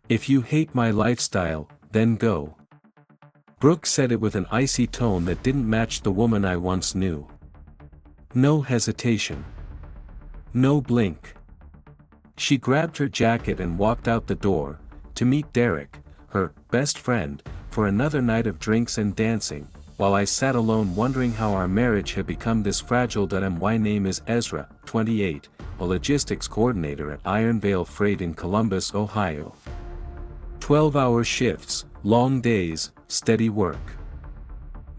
If you hate my lifestyle, then go. Brooke said it with an icy tone that didn't match the woman I once knew. No hesitation. No blink. She grabbed her jacket and walked out the door, to meet Derek, her best friend, for another night of drinks and dancing, while I sat alone wondering how our marriage had become this fragile. My name is Ezra, 28, a logistics coordinator at Iron Veil Freight in Columbus, Ohio. 12-hour shifts, long days, steady work.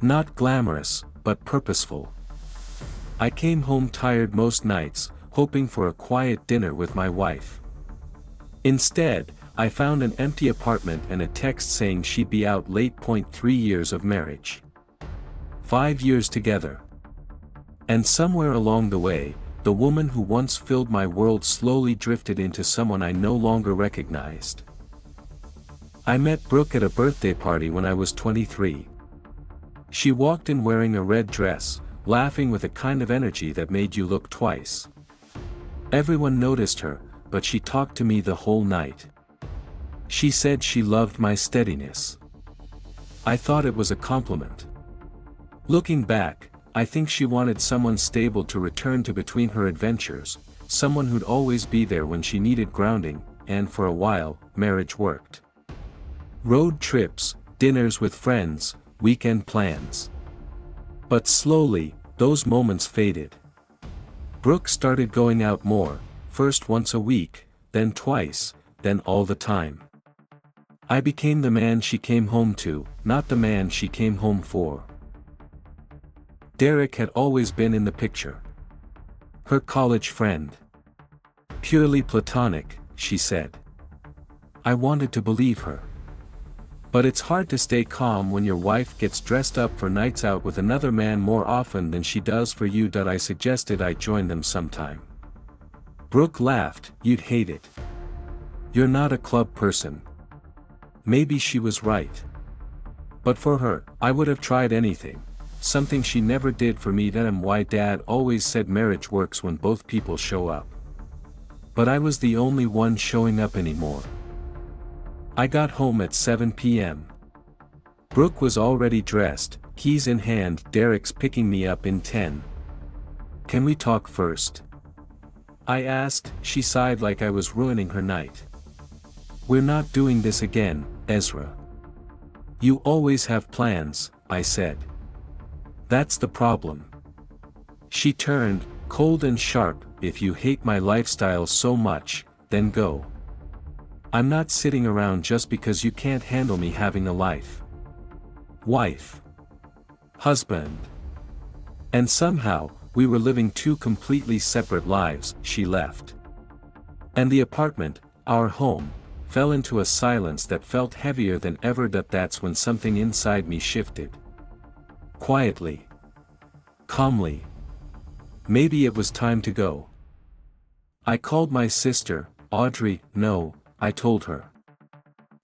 Not glamorous, but purposeful. I came home tired most nights, hoping for a quiet dinner with my wife. Instead, I found an empty apartment and a text saying she'd be out late. 3 years of marriage. 5 years together. And somewhere along the way, the woman who once filled my world slowly drifted into someone I no longer recognized. I met Brooke at a birthday party when I was 23. She walked in wearing a red dress, laughing with a kind of energy that made you look twice. Everyone noticed her, but she talked to me the whole night. She said she loved my steadiness. I thought it was a compliment. Looking back, I think she wanted someone stable to return to between her adventures, someone who'd always be there when she needed grounding, and for a while, marriage worked. Road trips, dinners with friends, weekend plans. But slowly, those moments faded. Brooke started going out more, first once a week, then twice, then all the time. I became the man she came home to, not the man she came home for. Derek had always been in the picture. Her college friend. Purely platonic, she said. I wanted to believe her. But it's hard to stay calm when your wife gets dressed up for nights out with another man more often than she does for you. I suggested I join them sometime. Brooke laughed. You'd hate it. You're not a club person. Maybe she was right. But for her, I would have tried anything. Something she never did for me. My dad always said marriage works when both people show up. But I was the only one showing up anymore. I got home at 7 p.m. Brooke was already dressed, keys in hand. Derek's picking me up in 10. Can we talk first? I asked. She sighed like I was ruining her night. We're not doing this again, Ezra. You always have plans, I said. That's the problem. She turned, cold and sharp. If you hate my lifestyle so much, then go. I'm not sitting around just because you can't handle me having a life. Wife. Husband. And somehow, we were living two completely separate lives. She left. And the apartment, our home, fell into a silence that felt heavier than ever. That's when something inside me shifted. Quietly. Calmly. Maybe it was time to go. I called my sister, Audrey. No, I told her.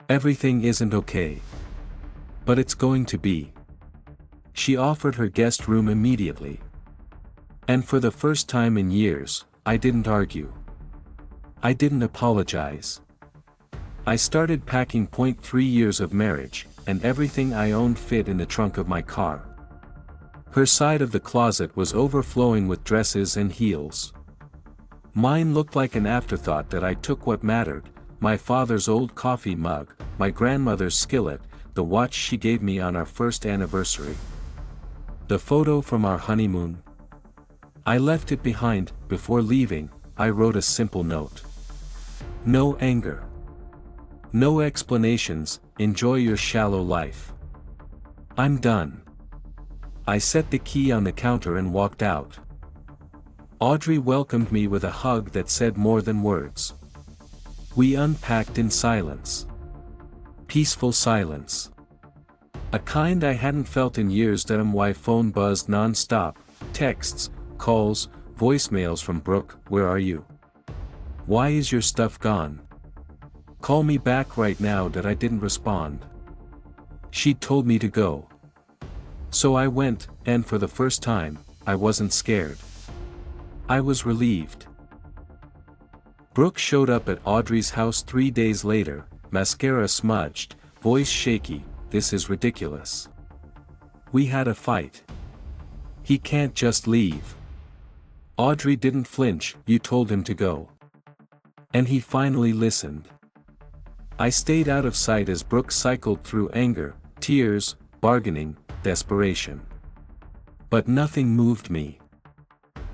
Everything isn't okay. But it's going to be. She offered her guest room immediately. And for the first time in years, I didn't argue. I didn't apologize. I started packing. 3 years of marriage, and everything I owned fit in the trunk of my car. Her side of the closet was overflowing with dresses and heels. Mine looked like an afterthought. I took what mattered. My father's old coffee mug, my grandmother's skillet, the watch she gave me on our first anniversary. The photo from our honeymoon. I left it behind. Before leaving, I wrote a simple note. No anger. No explanations. Enjoy your shallow life. I'm done. I set the key on the counter and walked out. Audrey welcomed me with a hug that said more than words. We unpacked in silence. Peaceful silence. A kind I hadn't felt in years. My phone buzzed non-stop. Texts, calls, voicemails from Brooke. Where are you? Why is your stuff gone? Call me back right now. I didn't respond. She'd told me to go. So I went, and for the first time, I wasn't scared. I was relieved. Brooke showed up at Audrey's house 3 days later, mascara smudged, voice shaky, "This is ridiculous. We had a fight. He can't just leave." Audrey didn't flinch. "You told him to go. And he finally listened." I stayed out of sight as Brooke cycled through anger, tears, bargaining, desperation. But nothing moved me.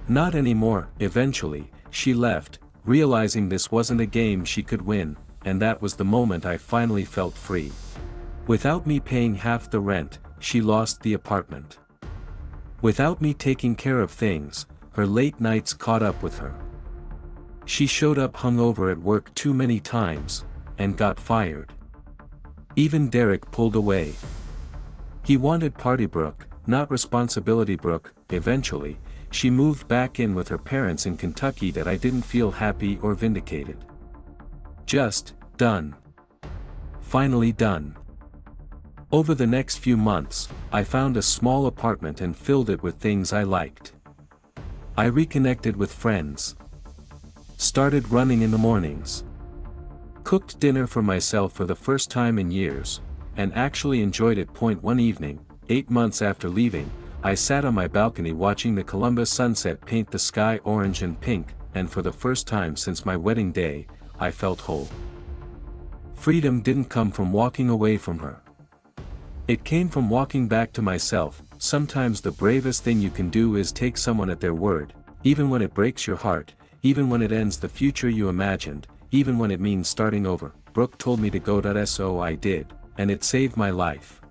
Not anymore. Eventually, she left, realizing this wasn't a game she could win, and that was the moment I finally felt free. Without me paying half the rent, she lost the apartment. Without me taking care of things, her late nights caught up with her. She showed up hungover at work too many times, and got fired. Even Derek pulled away. He wanted party Brooke, not responsibility Brooke. Eventually, she moved back in with her parents in Kentucky. That I didn't feel happy or vindicated. Just, done. Finally done. Over the next few months, I found a small apartment and filled it with things I liked. I reconnected with friends. Started running in the mornings. Cooked dinner for myself for the first time in years, and actually enjoyed it. One evening, 8 months after leaving, I sat on my balcony watching the Columbus sunset paint the sky orange and pink, and for the first time since my wedding day, I felt whole. Freedom didn't come from walking away from her. It came from walking back to myself. Sometimes the bravest thing you can do is take someone at their word, even when it breaks your heart, even when it ends the future you imagined, even when it means starting over. Brooke told me to go. So I did, and it saved my life.